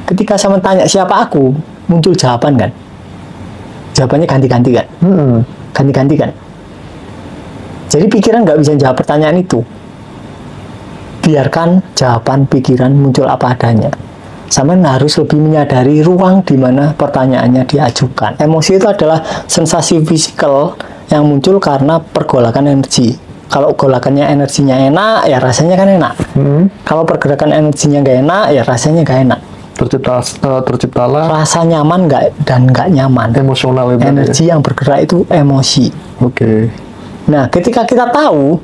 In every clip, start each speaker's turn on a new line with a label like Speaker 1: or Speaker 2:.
Speaker 1: ketika sama tanya siapa aku, muncul jawaban kan? Jawabannya ganti-ganti kan? Ganti-ganti kan? Jadi pikiran nggak bisa jawab pertanyaan itu. Biarkan jawaban pikiran muncul apa adanya. Sama harus lebih menyadari ruang di mana pertanyaannya diajukan. Emosi itu adalah sensasi fisikal yang muncul karena pergolakan energi. Kalau golakannya energinya enak, ya rasanya kan enak. Kalau pergerakan energinya nggak enak, ya rasanya nggak enak.
Speaker 2: Terciptalah
Speaker 1: rasa nyaman nggak nyaman.
Speaker 2: Emosional itu.
Speaker 1: Energi yang bergerak itu emosi.
Speaker 2: Oke.
Speaker 1: Nah, ketika kita tahu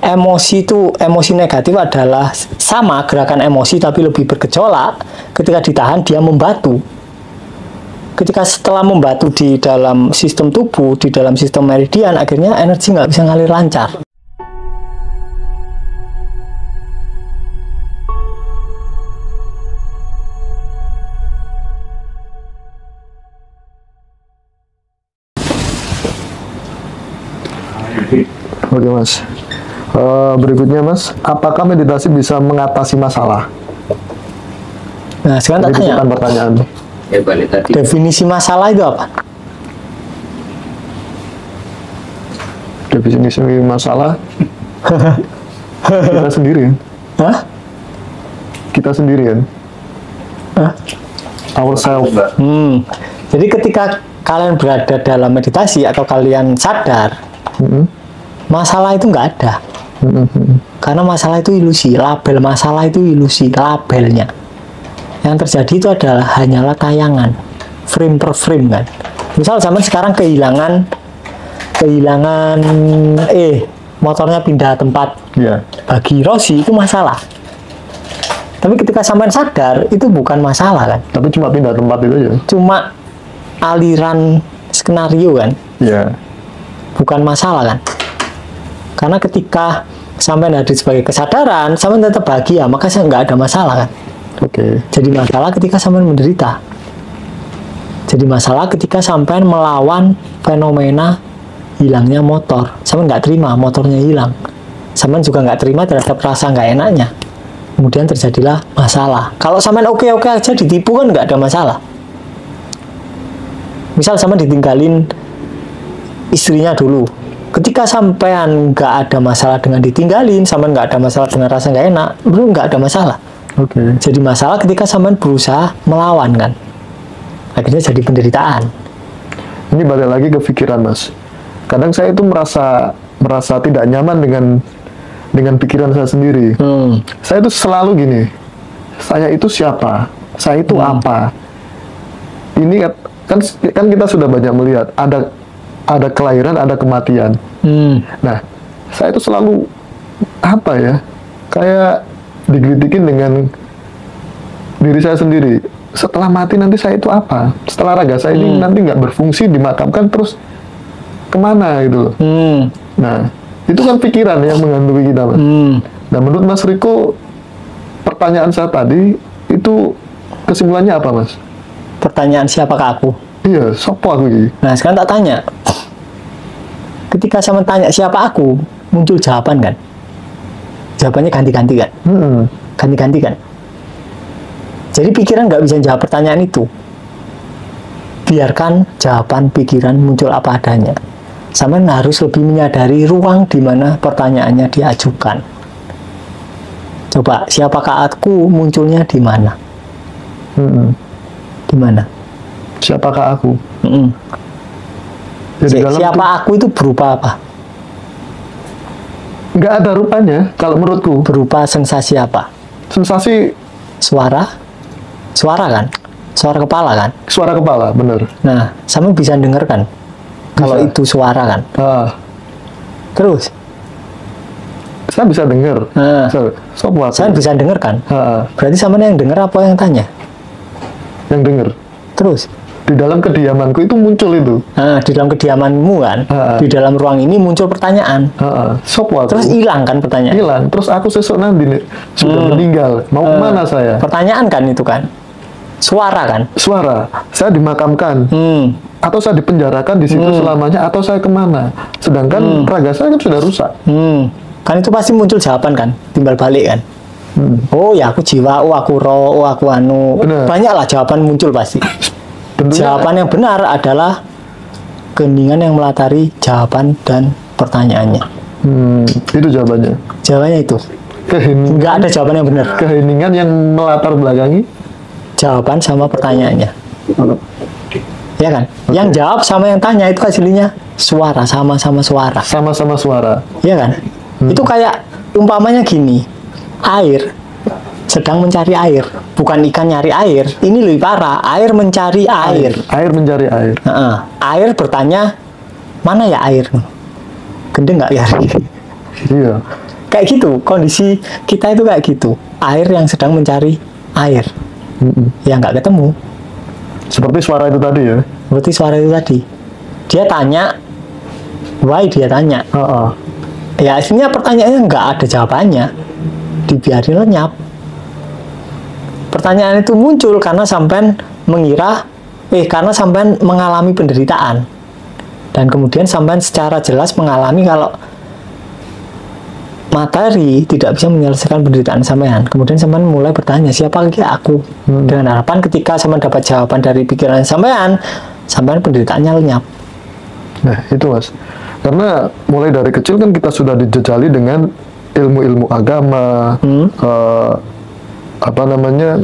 Speaker 1: emosi negatif adalah sama gerakan emosi tapi lebih bergejolak, ketika ditahan dia membatu. Ketika setelah membatu di dalam sistem tubuh, di dalam sistem meridian, akhirnya energi nggak bisa ngalir lancar.
Speaker 2: Oke Mas. Berikutnya Mas, apakah meditasi bisa mengatasi masalah?
Speaker 1: Nah, sekarang tak tanya.
Speaker 2: Pertanyaan.
Speaker 3: Ya, balik tadi.
Speaker 1: Definisi masalah itu apa?
Speaker 2: Definisi masalah kita sendiri.
Speaker 1: Hah?
Speaker 2: Kita sendirian.
Speaker 1: Hah?
Speaker 2: Ourselves.
Speaker 1: Jadi ketika kalian berada dalam meditasi atau kalian sadar, masalah itu nggak ada. Karena masalah itu ilusi, label masalah itu ilusi, labelnya. Yang terjadi itu adalah hanyalah tayangan, frame per frame kan. Misal zaman sekarang kehilangan motornya pindah tempat.
Speaker 2: Yeah.
Speaker 1: Bagi Rosi itu masalah. Tapi ketika sampean sadar itu bukan masalah kan.
Speaker 2: Tapi cuma pindah tempat itu aja.
Speaker 1: Cuma aliran skenario kan.
Speaker 2: Iya.
Speaker 1: Bukan masalah kan. Karena ketika sampai hadir sebagai kesadaran, sampai tetap bahagia, maka saya nggak ada masalah kan.
Speaker 2: Oke.
Speaker 1: Jadi masalah ketika sampai menderita. Jadi masalah ketika sampai melawan fenomena hilangnya motor. Sampai nggak terima motornya hilang. Sampai juga nggak terima terhadap rasa nggak enaknya. Kemudian terjadilah masalah. Kalau sampai oke-oke aja ditipu kan nggak ada masalah. Misal sampai ditinggalin istrinya dulu. Ketika sampean nggak ada masalah dengan ditinggalin, sampean nggak ada masalah dengan rasa nggak enak, belum nggak ada masalah.
Speaker 2: Oke.
Speaker 1: Jadi masalah ketika sampean berusaha melawan kan, akhirnya jadi penderitaan.
Speaker 2: Ini balik lagi ke pikiran Mas. Kadang saya itu merasa tidak nyaman dengan pikiran saya sendiri. Saya itu selalu gini. Saya itu siapa? Saya itu apa? Ini kan kita sudah banyak melihat ada kelahiran, ada kematian. Nah, saya itu selalu apa ya? Kayak dikritikin dengan diri saya sendiri. Setelah mati nanti saya itu apa? Setelah raga saya ini nanti nggak berfungsi, dimakamkan terus kemana gitu loh. Nah, itu kan pikiran yang menghantui kita, Mas. Nah, menurut Mas Riko, pertanyaan saya tadi itu kesimpulannya apa, Mas?
Speaker 1: Pertanyaan siapakah aku?
Speaker 2: Iya, sopo aku ini.
Speaker 1: Nah, sekarang tak tanya. Ketika saya tanya siapa aku, muncul jawaban kan? Jawabannya ganti-ganti kan? Ganti-ganti kan? Jadi pikiran nggak bisa jawab pertanyaan itu. Biarkan jawaban pikiran muncul apa adanya. Sama harus lebih menyadari ruang di mana pertanyaannya diajukan. Coba, siapakah aku munculnya di mana? Di mana?
Speaker 2: Siapakah aku?
Speaker 1: Jadi siapa aku itu berupa apa?
Speaker 2: Nggak ada rupanya, kalau menurutku.
Speaker 1: Berupa sensasi apa?
Speaker 2: Sensasi
Speaker 1: suara? Suara kan? Suara kepala kan?
Speaker 2: Suara kepala, bener.
Speaker 1: Nah, sama bisa denger kan? Kalau itu suara kan? Terus?
Speaker 2: Saya bisa dengar.
Speaker 1: Saya bisa denger kan? Berarti sama yang denger apa yang tanya?
Speaker 2: Yang denger.
Speaker 1: Terus?
Speaker 2: Di dalam kediamanku itu muncul itu.
Speaker 1: Di dalam kediamanmu kan? Di dalam ruang ini muncul pertanyaan. Terus hilang kan pertanyaan?
Speaker 2: Hilang. Terus aku sesuk nanti sudah meninggal. Mau kemana saya?
Speaker 1: Pertanyaan kan itu kan? Suara kan?
Speaker 2: Suara. Saya dimakamkan. Atau saya dipenjarakan di situ selamanya, atau saya kemana? Sedangkan raga saya kan sudah rusak.
Speaker 1: Kan itu pasti muncul jawaban kan? Timbal balik kan? Oh ya aku jiwa, oh aku roh, oh aku anu.
Speaker 2: Benar.
Speaker 1: Banyaklah jawaban muncul pasti.
Speaker 2: Tentunya
Speaker 1: Jawaban yang benar adalah keheningan yang melatari jawaban dan pertanyaannya.
Speaker 2: itu jawabannya.
Speaker 1: Jawabannya itu.
Speaker 2: Keheningan,
Speaker 1: Nggak ada jawaban yang benar.
Speaker 2: keheningan yang melatar belakangi
Speaker 1: Jawaban sama pertanyaannya. Ya kan? Yang jawab sama yang tanya itu hasilnya suara, sama-sama suara.
Speaker 2: sama-sama suara.
Speaker 1: Ya kan? Itu kayak umpamanya gini. Air sedang mencari air, bukan ikan nyari air. Ini lebih parah, air mencari air.
Speaker 2: Air mencari air.
Speaker 1: Air bertanya, mana ya air? Gendeng nggak ya?
Speaker 2: Iya.
Speaker 1: Kayak gitu, kondisi kita itu kayak gitu. Air yang sedang mencari air, yang nggak ketemu.
Speaker 2: Seperti suara itu tadi ya.
Speaker 1: Berarti suara itu tadi. Dia tanya, why dia tanya? Ya aslinya pertanyaannya nggak ada jawabannya, dibiarin lenyap. Pertanyaan itu muncul karena sampean mengira, karena sampean mengalami penderitaan, dan kemudian sampean secara jelas mengalami kalau materi tidak bisa menyelesaikan penderitaan sampean. Kemudian sampean mulai bertanya, siapa lagi aku? Dengan harapan ketika sampean dapat jawaban dari pikiran sampean, sampean penderitaannya lenyap.
Speaker 2: Nah itu mas, karena mulai dari kecil kan kita sudah dijejali dengan ilmu-ilmu agama, apa namanya,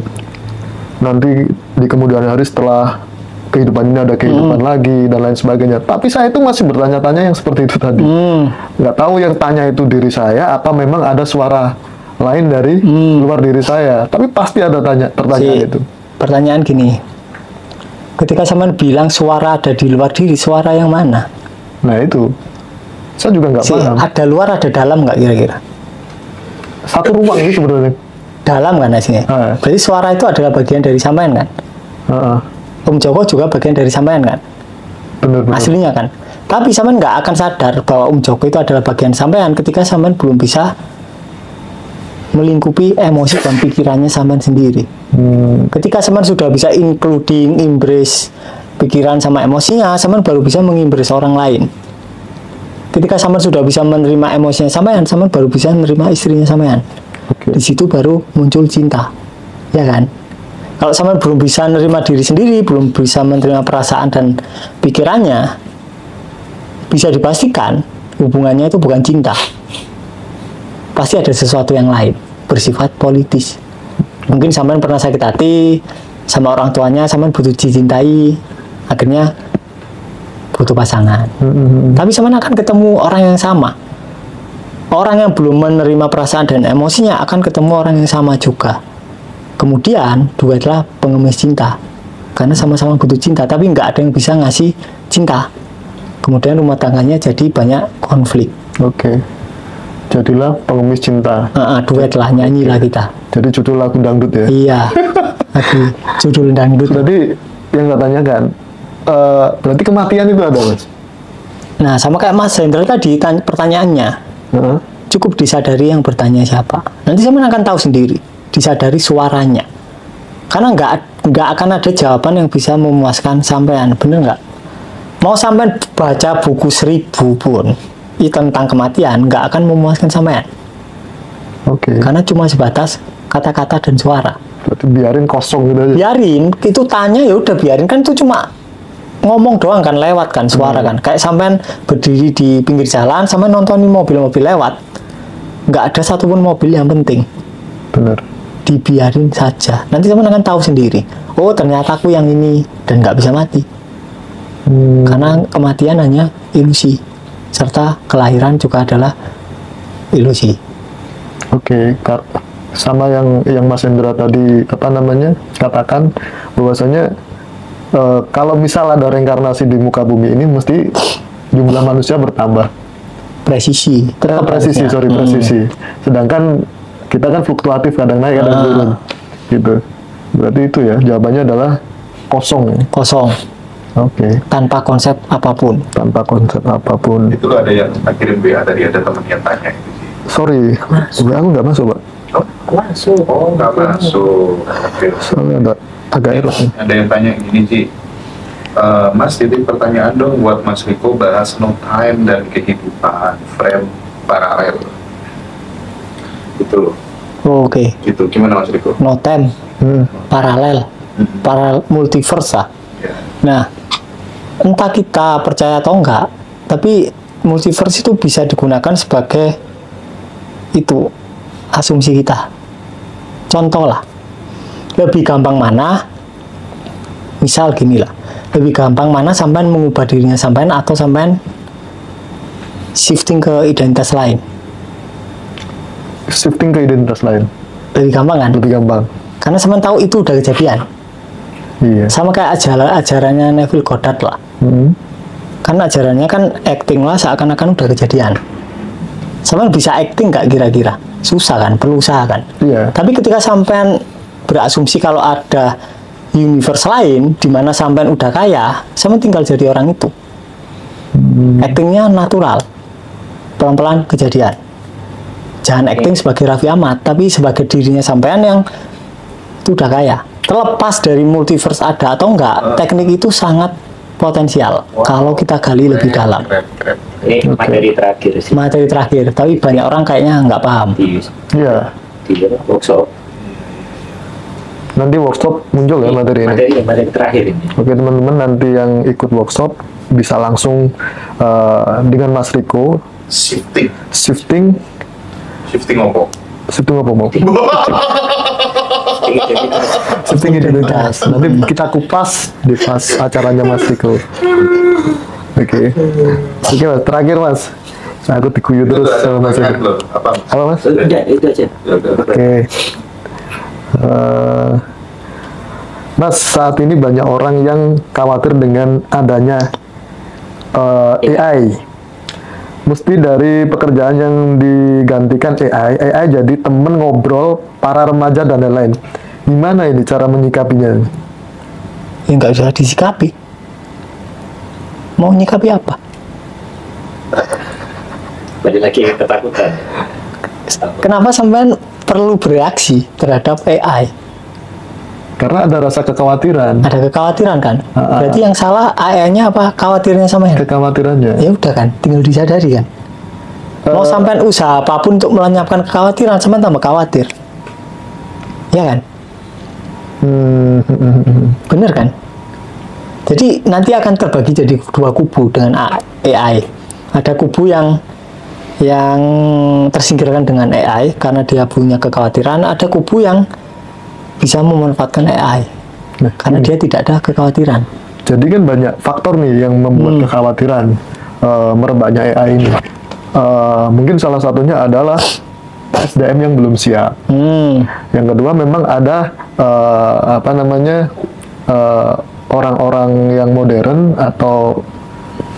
Speaker 2: nanti di kemudian hari setelah kehidupan ini ada kehidupan lagi dan lain sebagainya. Tapi saya itu masih bertanya-tanya yang seperti itu tadi. Nggak tahu yang tanya itu diri saya apa memang ada suara lain dari luar diri saya. Tapi pasti ada pertanyaan itu.
Speaker 1: Pertanyaan gini, ketika sampean bilang suara ada di luar diri, suara yang mana?
Speaker 2: Nah itu, saya juga nggak paham.
Speaker 1: Ada luar, ada dalam nggak kira-kira?
Speaker 2: Satu ruang ini sebenarnya.
Speaker 1: Dalam kan aslinya. Berarti suara itu adalah bagian dari sampean kan? Om Joko juga bagian dari sampean kan?
Speaker 2: Benar.
Speaker 1: Aslinya kan. Tapi sampean nggak akan sadar bahwa Om Joko itu adalah bagian sampean ketika sampean belum bisa melingkupi emosi dan pikirannya sampean sendiri. Ketika sampean sudah bisa including, embrace pikiran sama emosinya, sampean baru bisa mengembrace orang lain. Ketika sampean sudah bisa menerima emosinya sampean, sampean baru bisa menerima istrinya sampean. Di situ baru muncul cinta, ya kan? Kalau sampean belum bisa menerima diri sendiri, belum bisa menerima perasaan dan pikirannya, bisa dipastikan hubungannya itu bukan cinta. Pasti ada sesuatu yang lain, bersifat politis. Mungkin sampean pernah sakit hati sama orang tuanya, sampean butuh dicintai, akhirnya butuh pasangan. Tapi sampean akan ketemu orang yang sama. Orang yang belum menerima perasaan dan emosinya akan ketemu orang yang sama juga. Kemudian duetlah pengemis cinta, karena sama-sama butuh cinta, tapi nggak ada yang bisa ngasih cinta. Kemudian rumah tangganya jadi banyak konflik.
Speaker 2: Jadilah pengemis cinta.
Speaker 1: Duet lah, nyanyilah kita.
Speaker 2: Jadi judul lagu dangdut ya?
Speaker 1: Iya, lagi judul dangdut.
Speaker 2: Berarti yang nggak tanyakan, berarti kematian itu ada mas?
Speaker 1: Nah sama kayak Mas Hendra tadi pertanyaannya, cukup disadari yang bertanya siapa. Nanti sampean akan tahu sendiri, disadari suaranya. Karena nggak akan ada jawaban yang bisa memuaskan sampean, bener nggak? Mau sampean baca buku 1000 pun tentang kematian, nggak akan memuaskan sampean. Karena cuma sebatas kata-kata dan suara.
Speaker 2: Berarti biarin kosong gitu aja.
Speaker 1: Biarin, itu tanya ya udah biarin, kan itu cuma ngomong doang kan, lewat kan suara kan. Kayak sampean berdiri di pinggir jalan, sampean nontonin mobil-mobil lewat, nggak ada satupun mobil yang penting.
Speaker 2: Bener.
Speaker 1: Dibiarin saja, nanti sampean akan tahu sendiri. Oh ternyata aku yang ini, dan nggak bisa mati. Karena kematian hanya ilusi, serta kelahiran juga adalah ilusi.
Speaker 2: Sama yang Mas Hendra tadi katakan bahwasanya kalau misal ada reinkarnasi di muka bumi ini mesti jumlah manusia bertambah.
Speaker 1: Presisi.
Speaker 2: Presisi. Sedangkan kita kan fluktuatif, kadang naik kadang turun. Gitu. Berarti itu ya, jawabannya adalah kosong.
Speaker 1: Kosong. Tanpa konsep apapun.
Speaker 2: Itu
Speaker 3: ada yang kirim WA tadi, ada teman yang tanya itu sih.
Speaker 2: Sorry, aku nggak masuk pak.
Speaker 3: Masuk. Oh nggak masuk.
Speaker 2: Soalnya agak error.
Speaker 3: Ada yang tanya gini sih, Mas titip pertanyaan dong buat Mas Riko bahas no time dan kehidupan frame paralel. Itu loh.
Speaker 1: Oke.
Speaker 3: Gitu. Gimana Mas Riko?
Speaker 1: Notem, paralel, multiverse lah.
Speaker 3: Ya.
Speaker 1: Nah, entah kita percaya atau enggak, tapi multiverse itu bisa digunakan sebagai itu asumsi kita. Contoh lah, lebih gampang mana? Misal gini lah, lebih gampang mana sampean mengubah dirinya sampean atau sampean shifting ke identitas lain?
Speaker 2: Shifting ke identitas lain.
Speaker 1: Lebih gampang kan?
Speaker 2: Lebih gampang.
Speaker 1: Karena sampean tahu itu udah kejadian.
Speaker 2: Iya.
Speaker 1: Sama kayak ajarannya Neville Goddard lah. Karena ajarannya kan acting lah seakan-akan udah kejadian. Sampean bisa acting nggak kira-kira? Susah kan, perlu usaha kan.
Speaker 2: Iya.
Speaker 1: Tapi ketika sampean berasumsi kalau ada universe lain di mana sampean udah kaya, sampean tinggal jadi orang itu. Actingnya natural, pelan-pelan kejadian. Jangan acting sebagai Raffi Ahmad, tapi sebagai dirinya sampean yang itu udah kaya. Terlepas dari multiverse ada atau enggak, teknik itu sangat potensial kalau kita gali lebih dalam.
Speaker 4: Ini materi terakhir sih.
Speaker 1: Materi terakhir, tapi banyak orang kayaknya nggak paham.
Speaker 2: Iya.
Speaker 4: Di workshop.
Speaker 2: Nanti workshop muncul ya materi ini.
Speaker 4: Materi terakhir ini.
Speaker 2: Oke teman-teman, nanti yang ikut workshop bisa langsung dengan Mas Riko
Speaker 3: Shifting apa?
Speaker 2: shifting apa mau? Shifting identitas. Nanti kita kupas di pas acaranya Mas Riko. Oke, Mas. Terakhir Mas. Aku diguyu terus sama Mas Riko. Apa Mas?
Speaker 4: Udah, itu aja.
Speaker 2: Oke. Mas, saat ini banyak orang yang khawatir dengan adanya AI. Mesti dari pekerjaan yang digantikan AI jadi temen ngobrol para remaja dan lain-lain. Gimana ini cara menyikapinya?
Speaker 1: Ya nggak usah disikapi. Mau nyikapi apa?
Speaker 4: Balik lagi ke ketakutan.
Speaker 1: Kenapa sampean perlu bereaksi terhadap AI?
Speaker 2: Karena ada rasa kekhawatiran.
Speaker 1: Ada kekhawatiran kan? Berarti yang salah AI-nya apa? Khawatirnya sama ya?
Speaker 2: Kekhawatirannya.
Speaker 1: Ya udah kan, tinggal disadari kan. Mau sampean usaha apapun untuk melenyapkan kekhawatiran, sampean tambah khawatir. Ya kan? Bener kan? Jadi nanti akan terbagi jadi dua kubu dengan AI. Ada kubu yang tersingkirkan dengan AI karena dia punya kekhawatiran. Ada kubu yang bisa memanfaatkan AI karena dia tidak ada kekhawatiran.
Speaker 2: Jadi kan banyak faktor nih yang membuat kekhawatiran merebaknya AI ini. Mungkin salah satunya adalah SDM yang belum siap. Yang kedua memang ada orang-orang yang modern atau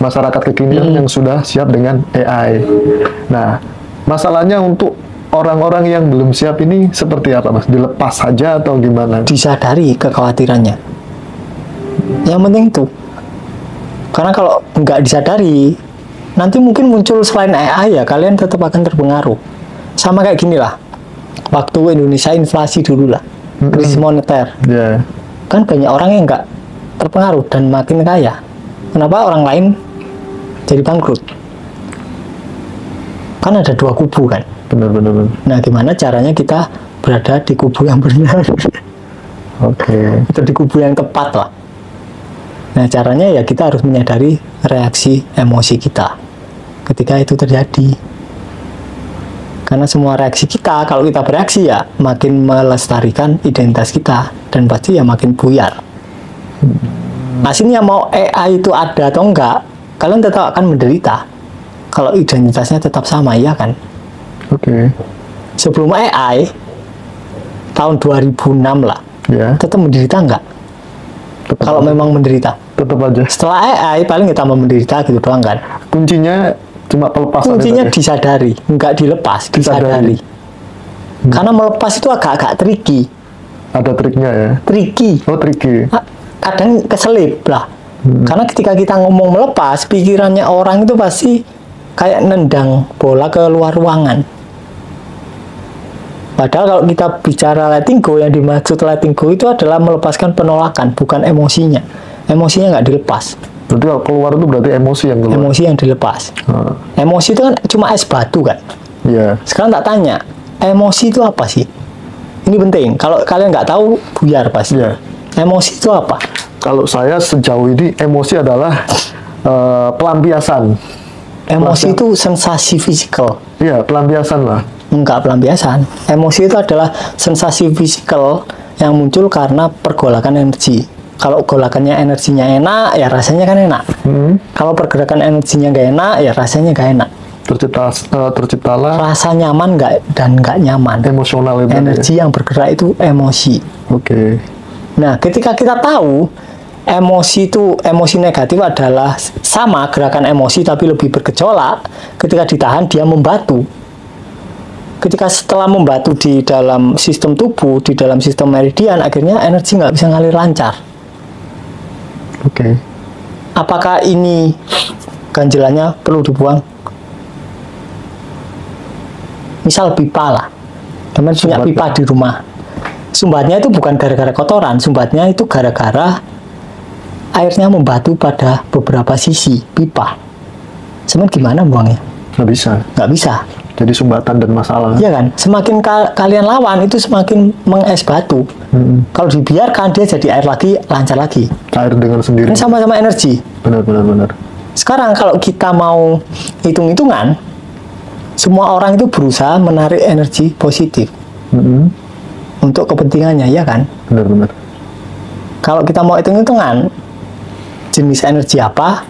Speaker 2: masyarakat kekinian yang sudah siap dengan AI. Nah, masalahnya untuk orang-orang yang belum siap ini seperti apa, Mas? Dilepas saja atau gimana?
Speaker 1: Disadari kekhawatirannya. Yang penting itu. Karena kalau nggak disadari, nanti mungkin muncul selain AI ya, kalian tetap akan terpengaruh. Sama kayak gini lah. Waktu Indonesia inflasi dulu lah. Krisis moneter.
Speaker 2: Yeah.
Speaker 1: Kan banyak orang yang nggak terpengaruh dan makin kaya. Kenapa orang lain jadi bangkrut? Kan ada dua kubu kan?
Speaker 2: Benar.
Speaker 1: Nah, gimana caranya kita berada di kubu yang benar?
Speaker 2: Oke.
Speaker 1: Atau di kubu yang tepat lah. Nah, caranya ya kita harus menyadari reaksi emosi kita ketika itu terjadi. Karena semua reaksi kita, kalau kita bereaksi ya makin melestarikan identitas kita dan pasti ya makin buyar. Aslinya mau AI itu ada atau enggak, kalian tetap akan menderita. Kalau identitasnya tetap sama, ya kan?
Speaker 2: Oke.
Speaker 1: Sebelum AI, tahun 2006 lah,
Speaker 2: Ya.
Speaker 1: tetap menderita enggak? Kalau memang menderita.
Speaker 2: Tetap aja.
Speaker 1: Setelah AI, paling kita mau menderita gitu doang kan?
Speaker 2: Kuncinya cuma pelepasan.
Speaker 1: Kuncinya disadari, enggak dilepas, disadari. Karena melepas itu agak-agak tricky.
Speaker 2: Ada triknya ya.
Speaker 1: Tricky.
Speaker 2: Oh, tricky.
Speaker 1: Kadang keselip lah. Karena ketika kita ngomong melepas, pikirannya orang itu pasti kayak nendang bola ke luar ruangan. Padahal kalau kita bicara letting go, yang dimaksud letting go itu adalah melepaskan penolakan, bukan emosinya. Emosinya nggak dilepas.
Speaker 2: Berarti kalau keluar itu berarti emosi yang keluar.
Speaker 1: Emosi yang dilepas. Emosi itu kan cuma es batu kan.
Speaker 2: Iya.
Speaker 1: Sekarang tak tanya, emosi itu apa sih? Ini penting. Kalau kalian nggak tahu, buyar pasti.
Speaker 2: Ya.
Speaker 1: Emosi itu apa?
Speaker 2: Kalau saya sejauh ini emosi adalah pelampiasan.
Speaker 1: Emosi itu sensasi fisikal.
Speaker 2: Iya, pelampiasan lah.
Speaker 1: Enggak pelampiasan. Emosi itu adalah sensasi fisikal yang muncul karena pergolakan energi. Kalau golakannya energinya enak, ya rasanya kan enak. Kalau pergerakan energinya nggak enak, ya rasanya nggak enak.
Speaker 2: Terciptalah
Speaker 1: Rasa nyaman nggak nyaman.
Speaker 2: emosional itu.
Speaker 1: Energi yang bergerak itu emosi.
Speaker 2: Oke.
Speaker 1: Nah, ketika kita tahu emosi negatif adalah sama gerakan emosi tapi lebih bergejolak, ketika ditahan dia membatu. Ketika setelah membatu di dalam sistem tubuh, di dalam sistem meridian, akhirnya energi nggak bisa ngalir lancar.
Speaker 2: Oke.
Speaker 1: Apakah ini ganjelannya perlu dibuang? Misal pipa lah, teman punya
Speaker 2: Sumbat.
Speaker 1: pipa di rumah. Sumbatnya itu bukan gara-gara kotoran, sumbatnya itu gara-gara airnya membatu pada beberapa sisi pipa. Cuman gimana buangnya?
Speaker 2: Nggak bisa.
Speaker 1: Nggak bisa.
Speaker 2: Jadi sumbatan dan masalah.
Speaker 1: Iya kan? Semakin kalian lawan itu semakin menges batu. Kalau dibiarkan dia jadi air lagi, lancar lagi.
Speaker 2: Cair dengan sendiri.
Speaker 1: Ini sama-sama energi.
Speaker 2: Benar.
Speaker 1: Sekarang kalau kita mau hitung-hitungan, semua orang itu berusaha menarik energi positif untuk kepentingannya, ya kan?
Speaker 2: Benar.
Speaker 1: Kalau kita mau hitung-hitungan jenis energi apa,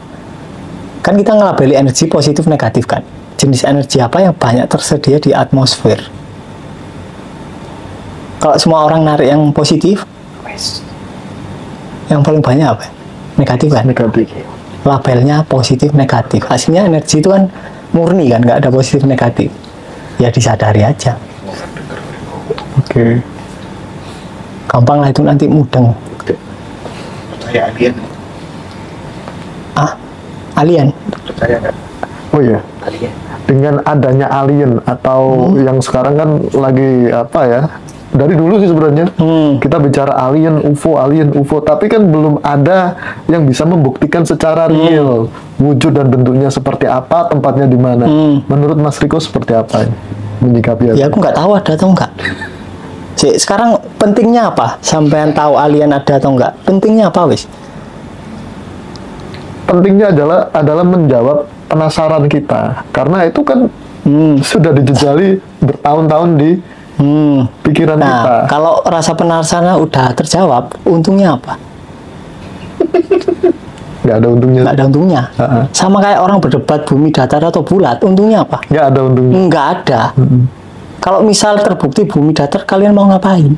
Speaker 1: kan kita ngelabeli energi positif negatif kan? Jenis energi apa yang banyak tersedia di atmosfer? Kalau semua orang narik yang positif, yang paling banyak apa? Negatif kan?
Speaker 2: Negatif.
Speaker 1: Labelnya positif negatif. Hasilnya energi itu kan murni kan, nggak ada positif negatif. Ya disadari aja.
Speaker 2: Oke.
Speaker 1: Gampang lah itu, nanti mudeng.
Speaker 3: Percaya alien.
Speaker 1: Ah, alien.
Speaker 3: Percaya nggak?
Speaker 2: Oh iya.
Speaker 4: Alien.
Speaker 2: Dengan adanya alien atau yang sekarang kan lagi apa ya? Dari dulu sih sebenarnya kita bicara alien, UFO, tapi kan belum ada yang bisa membuktikan secara real wujud dan bentuknya seperti apa, tempatnya di mana. Menurut Mas Riko seperti apa ini? Menyikapi
Speaker 1: Ya aku nggak tahu ada atau enggak. Sekarang pentingnya apa? Sampean tahu alien ada atau enggak? Pentingnya apa wis?
Speaker 2: Pentingnya adalah menjawab penasaran kita, karena itu kan sudah dijejali bertahun-tahun di pikiran
Speaker 1: Nah,
Speaker 2: kita.
Speaker 1: kalau rasa penasaran udah terjawab, untungnya apa?
Speaker 2: Nggak ada untungnya.
Speaker 1: Nggak ada untungnya. Sama kayak orang berdebat bumi datar atau bulat, untungnya apa?
Speaker 2: Nggak ada untungnya.
Speaker 1: Nggak ada. Kalau misal terbukti bumi datar, kalian mau ngapain?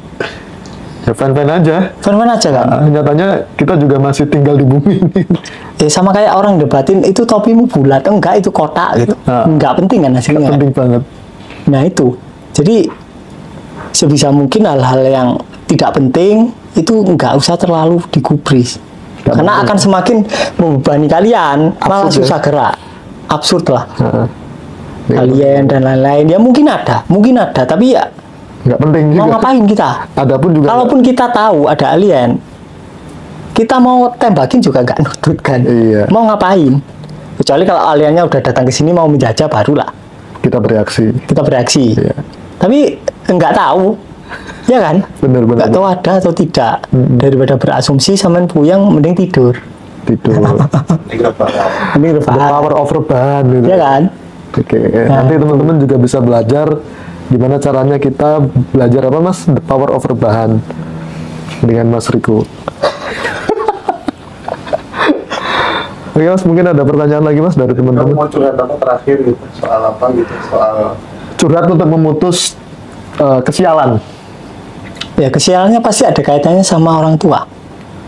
Speaker 2: Ya fan-fan aja.
Speaker 1: Fan-fan aja kan?
Speaker 2: Nyatanya kita juga masih tinggal di bumi ini.
Speaker 1: Sama kayak orang debatin, itu topimu bulat, enggak itu kotak gitu. Nggak penting kan hasilnya.
Speaker 2: Penting banget.
Speaker 1: Nah itu, jadi sebisa mungkin hal-hal yang tidak penting itu nggak usah terlalu digubris, karena akan semakin membebani kalian, malah
Speaker 2: Absurd,
Speaker 1: susah gerak, absurd lah.
Speaker 2: Ya,
Speaker 1: Alien dan lain-lain ya mungkin ada, tapi ya
Speaker 2: nggak penting juga.
Speaker 1: mau ngapain kita?
Speaker 2: Adapun juga.
Speaker 1: Kalaupun kita tahu ada alien, kita mau tembakin juga nggak nutut kan?
Speaker 2: Iya.
Speaker 1: Mau ngapain? Kecuali kalau aliennya udah datang ke sini mau menjajah, barulah
Speaker 2: kita bereaksi.
Speaker 1: kita bereaksi.
Speaker 2: Iya.
Speaker 1: Tapi nggak tahu, ya kan?
Speaker 2: Bener.
Speaker 1: Nggak tahu ada atau tidak. Daripada berasumsi sampean puyeng, mending tidur.
Speaker 2: Tidur.
Speaker 3: Ini rebahan.
Speaker 1: Mending
Speaker 2: The
Speaker 1: rebahan,
Speaker 2: power of rebahan gitu.
Speaker 1: ya kan?
Speaker 2: Oke. Nanti teman-teman juga bisa belajar gimana caranya kita belajar apa Mas? The power of rebahan dengan Mas Riko. Oke Mas, mungkin ada pertanyaan lagi Mas dari
Speaker 3: Kamu
Speaker 2: teman-teman.
Speaker 3: mau curhat apa terakhir gitu? Soal apa gitu? Soal
Speaker 2: Curhat untuk memutus kesialan.
Speaker 1: Ya kesialannya pasti ada kaitannya sama orang tua.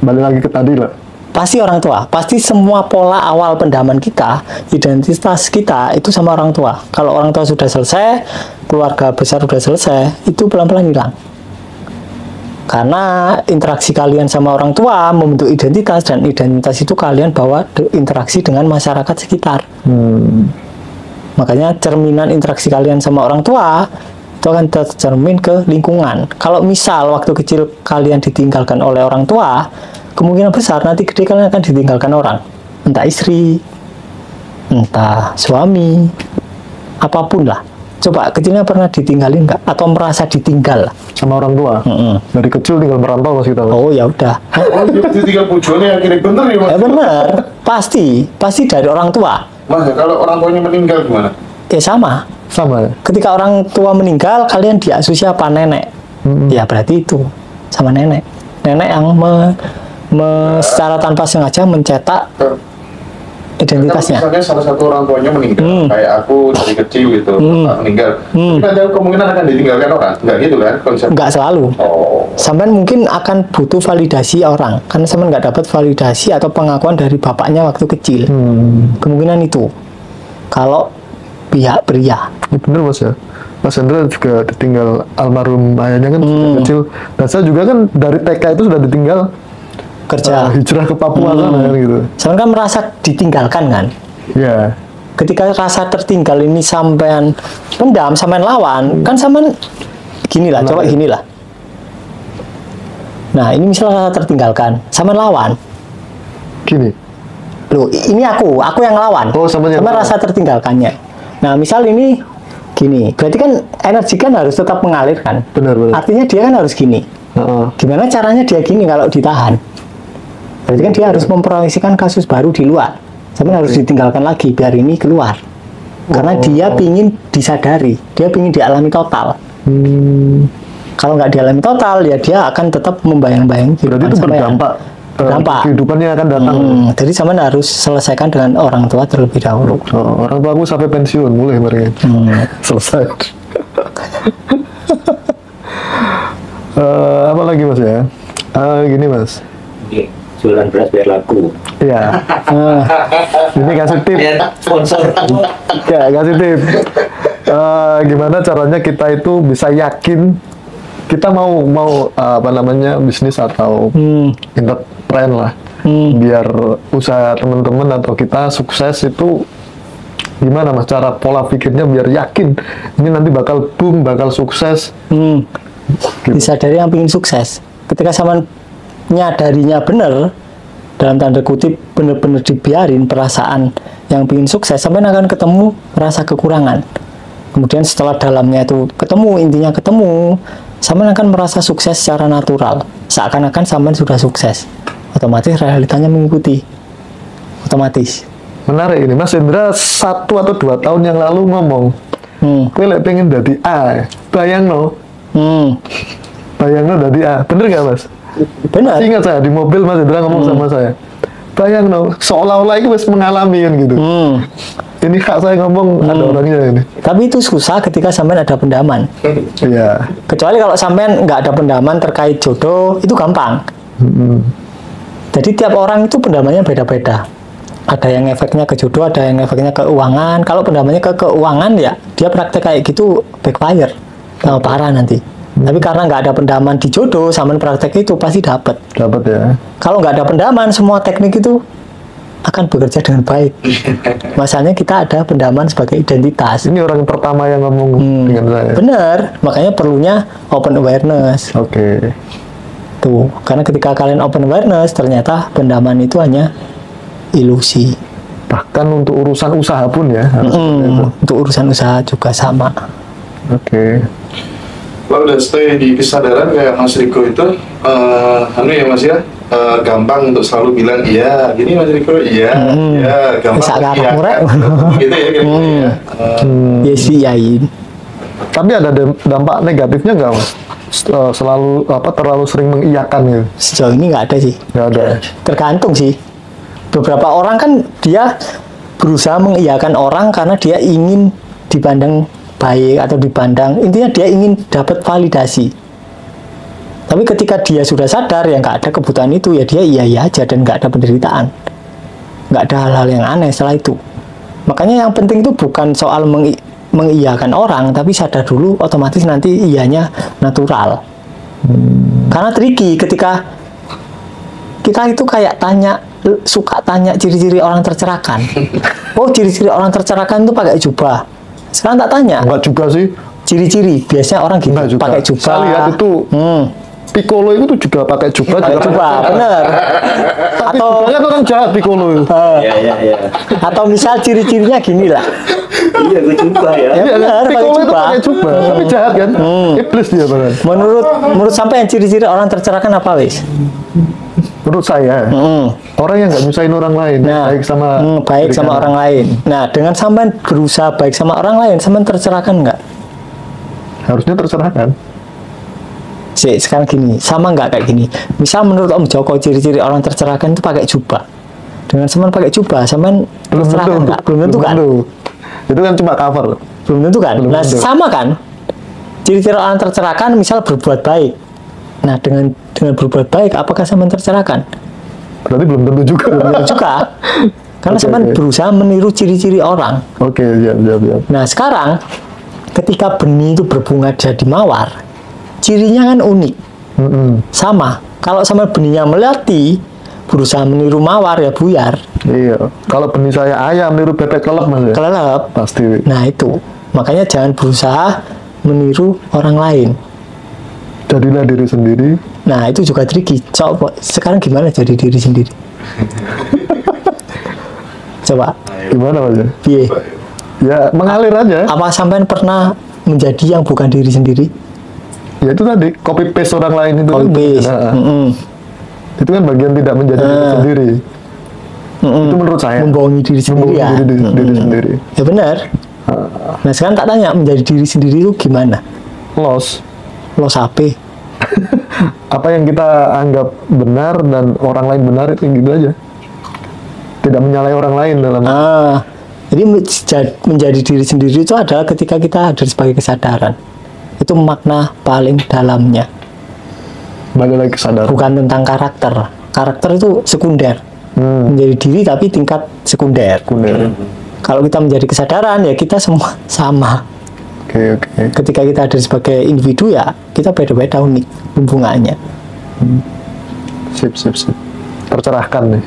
Speaker 2: Balik lagi ke tadi lah.
Speaker 1: Pasti orang tua. Pasti semua pola awal pendaman kita, identitas kita itu sama orang tua. Kalau orang tua sudah selesai, keluarga besar sudah selesai, itu pelan-pelan hilang. Karena interaksi kalian sama orang tua membentuk identitas, dan identitas itu kalian bawa interaksi dengan masyarakat sekitar. Makanya cerminan interaksi kalian sama orang tua itu akan tercermin ke lingkungan. Kalau misal waktu kecil kalian ditinggalkan oleh orang tua, kemungkinan besar nanti gede kalian akan ditinggalkan orang, entah istri, entah suami, apapun lah. Coba kecilnya pernah ditinggalin nggak? Atau merasa ditinggal?
Speaker 2: Sama orang tua. Dari kecil tinggal merantau Mas kita. Mas.
Speaker 1: Oh ya udah.
Speaker 3: Oh, tinggal tujuannya akhirnya bener ya Mas?
Speaker 1: Bener, pasti dari orang tua.
Speaker 3: Mas, kalau orang tuanya meninggal gimana?
Speaker 1: Ya sama.
Speaker 2: Sama ya.
Speaker 1: Ketika orang tua meninggal, kalian diasuh siapa? Nenek. Ya berarti itu sama nenek. Nenek yang secara tanpa sengaja mencetak identitasnya.
Speaker 3: Misalnya salah satu orang tuanya meninggal, kayak aku dari kecil gitu, bapak meninggal. Tapi ada kemungkinan akan ditinggalkan orang, nggak gitu kan konsep?
Speaker 1: Nggak selalu.
Speaker 3: Oh,
Speaker 1: Sampean mungkin akan butuh validasi orang, karena sampean nggak dapat validasi atau pengakuan dari bapaknya waktu kecil. Kemungkinan itu. Kalau pihak pria.
Speaker 2: Ya, bener Mas ya. Mas Hendra juga ditinggal almarhum ayahnya kan sejak kecil. Dan saya juga kan dari TK itu sudah ditinggal
Speaker 1: Kerja.
Speaker 2: hijrah ke Papua sana kan gitu.
Speaker 1: Sampean kan merasa ditinggalkan kan?
Speaker 2: Ya.
Speaker 1: Ketika rasa tertinggal ini sampean pendam, sampean lawan, kan sampean ginilah, coba ginilah. Nah, ini misalnya rasa tertinggalkan, sampean lawan.
Speaker 2: Gini.
Speaker 1: Loh, ini aku yang lawan.
Speaker 2: Oh, sampean yang lawan.
Speaker 1: rasa tertinggalkannya. Nah, misal ini gini, berarti kan energi kan harus tetap mengalir kan?
Speaker 2: Benar.
Speaker 1: Artinya dia kan harus gini. Gimana caranya dia gini kalau ditahan? Berarti kan dia harus memproyeksikan kasus baru di luar. Sampai harus ditinggalkan lagi biar ini keluar. Karena dia pingin disadari, dia pingin dialami total. Kalau nggak dialami total, ya dia akan tetap membayang-bayang.
Speaker 2: Berarti itu berdampak. Kehidupannya akan datang.
Speaker 1: Jadi sampean harus selesaikan dengan orang tua terlebih dahulu.
Speaker 2: Orang tua aku sampai pensiun mulai mereka. Selesai. Apa lagi Mas ya? Gini Mas.
Speaker 4: Oke, jualan beras biar laku.
Speaker 2: Iya. Ini kasih tip.
Speaker 4: Sponsor.
Speaker 2: Ya, kasih tip. Gimana caranya kita itu bisa yakin kita mau apa namanya bisnis atau entrepreneur lah. Biar usaha teman-teman atau kita sukses itu gimana Mas cara pola pikirnya biar yakin ini nanti bakal boom, bakal sukses.
Speaker 1: Disadari yang ingin sukses. Ketika sama nyadarinya benar, dalam tanda kutip benar-benar dibiarin perasaan yang ingin sukses, sampai akan ketemu rasa kekurangan. Kemudian setelah dalamnya itu ketemu, intinya ketemu, sampai akan merasa sukses secara natural. Seakan-akan sampai sudah sukses. Otomatis realitanya mengikuti. Otomatis.
Speaker 2: Menarik ini Mas Hendra 1 atau 2 tahun yang lalu ngomong, kowe lek pengen dadi A, bayangno. Bayangno dadi A, bener gak Mas?
Speaker 1: Benar.
Speaker 2: Ingat saya di mobil Mas Hendra ngomong sama saya, bayangno seolah-olah itu wis mengalami kan gitu. Ini hak saya ngomong ada orangnya ini.
Speaker 1: Tapi itu susah ketika sampean ada pendaman.
Speaker 2: Iya.
Speaker 1: Kecuali kalau sampean nggak ada pendaman terkait jodoh, itu gampang. Jadi tiap orang itu pendamannya beda-beda. Ada yang efeknya ke jodoh, ada yang efeknya ke keuangan. Kalau pendamannya ke keuangan ya dia praktek kayak gitu backfire, parah nanti. Tapi karena nggak ada pendaman di jodoh, sampean praktek itu pasti dapat.
Speaker 2: Dapat ya.
Speaker 1: Kalau nggak ada pendaman, semua teknik itu akan bekerja dengan baik. Masalahnya kita ada pendaman sebagai identitas.
Speaker 2: Ini orang pertama yang ngomong dengan saya.
Speaker 1: Bener, makanya perlunya open awareness.
Speaker 2: Oke.
Speaker 1: Tuh, karena ketika kalian open awareness, ternyata pendaman itu hanya ilusi.
Speaker 2: Bahkan untuk urusan usaha pun ya.
Speaker 1: Untuk urusan usaha juga sama.
Speaker 2: Oke.
Speaker 3: Kalau udah stay di kesadaran kayak Mas Riko itu, ya Mas ya, gampang untuk selalu bilang iya, gini Mas Riko, iya, iya, gampang, iya, gitu ya, kira-kira.
Speaker 1: Yes, iyain.
Speaker 2: Tapi ada dampak negatifnya nggak Mas? Selalu terlalu sering mengiyakan gitu?
Speaker 1: Sejauh ini nggak ada sih.
Speaker 2: Nggak ada.
Speaker 1: Tergantung sih. Beberapa orang kan dia berusaha mengiyakan orang karena dia ingin dipandang baik atau dipandang, intinya dia ingin dapat validasi. Tapi ketika dia sudah sadar ya nggak ada kebutuhan itu, ya dia iya aja dan nggak ada penderitaan, nggak ada hal-hal yang aneh setelah itu. Makanya yang penting itu bukan soal mengiyakan orang, tapi sadar dulu, otomatis nanti iyanya natural. Karena tricky ketika kita itu kayak suka tanya ciri-ciri orang tercerahkan. Oh, ciri-ciri orang tercerahkan itu pakai jubah. Sekarang tak tanya.
Speaker 2: Enggak juga sih.
Speaker 1: Ciri-ciri biasanya orang gitu pakai jubah.
Speaker 2: Saya lihat itu Piccolo itu tuh juga pakai jubah,
Speaker 1: bener.
Speaker 2: Atau orang jahat Piccolo itu.
Speaker 4: Iya.
Speaker 1: Atau misal ciri-cirinya gini lah.
Speaker 4: Iya, gue jubah ya.
Speaker 1: Ya benar,
Speaker 2: Piccolo itu pakai jubah, tapi jahat kan? Iblis dia bahkan.
Speaker 1: Menurut sampai yang ciri-ciri orang tercerahkan apa wis?
Speaker 2: Menurut saya, orang yang nggak nyusahin orang lain, baik sama
Speaker 1: orang lain. Nah, dengan sampean berusaha baik sama orang lain, sampean tercerahkan nggak?
Speaker 2: Harusnya tercerahkan.
Speaker 1: Sekarang gini, sama nggak kayak gini? Misal menurut Om Joko ciri-ciri orang tercerahkan itu pakai jubah. Dengan sampean pakai jubah, sampean tercerahkan nggak? Belum tentu kan?
Speaker 2: Itu kan cuma cover.
Speaker 1: Belum tentu kan? Nah, sama kan? Ciri-ciri orang tercerahkan, misal berbuat baik. Nah, dengan berbuat baik, apakah sampean tercerahkan?
Speaker 2: Berarti belum tentu juga.
Speaker 1: Belum tentu juga. Karena sampean berusaha meniru ciri-ciri orang.
Speaker 2: Oke, siap.
Speaker 1: Nah, sekarang ketika benih itu berbunga jadi mawar, cirinya kan unik. Sama. Kalau sama benihnya melati, berusaha meniru mawar ya buyar.
Speaker 2: Iya. Kalau benih saya ayam, niru bebek kelep mas ya?
Speaker 1: Kelelep.
Speaker 2: Pasti.
Speaker 1: Nah itu. Makanya jangan berusaha meniru orang lain.
Speaker 2: Jadilah diri sendiri.
Speaker 1: Nah itu juga tricky. Coba sekarang gimana jadi diri sendiri? Coba.
Speaker 2: Gimana mas ya?
Speaker 1: Piye?
Speaker 2: Ya mengalir aja.
Speaker 1: Apa sampean pernah menjadi yang bukan diri sendiri?
Speaker 2: Ya itu tadi copy paste orang lain itu.
Speaker 1: Copy paste.
Speaker 2: Itu kan bagian tidak menjadi diri sendiri. Itu menurut saya.
Speaker 1: Membohongi diri sendiri ya.
Speaker 2: Diri sendiri.
Speaker 1: Ya benar. Nah sekarang tak tanya, menjadi diri sendiri itu gimana?
Speaker 2: Loss
Speaker 1: apa?
Speaker 2: Apa yang kita anggap benar dan orang lain benar itu gitu aja. Tidak menyalahi orang lain dalam.
Speaker 1: Jadi menjadi diri sendiri itu adalah ketika kita hadir sebagai kesadaran. Itu makna paling dalamnya.
Speaker 2: Balik lagi kesadaran.
Speaker 1: Bukan tentang karakter. Karakter itu sekunder. Menjadi diri tapi tingkat sekunder. Kalau kita menjadi kesadaran ya kita semua sama.
Speaker 2: Oke.
Speaker 1: Ketika kita hadir sebagai individu ya kita beda-beda unik hubungannya.
Speaker 2: Sip. Tercerahkan nih.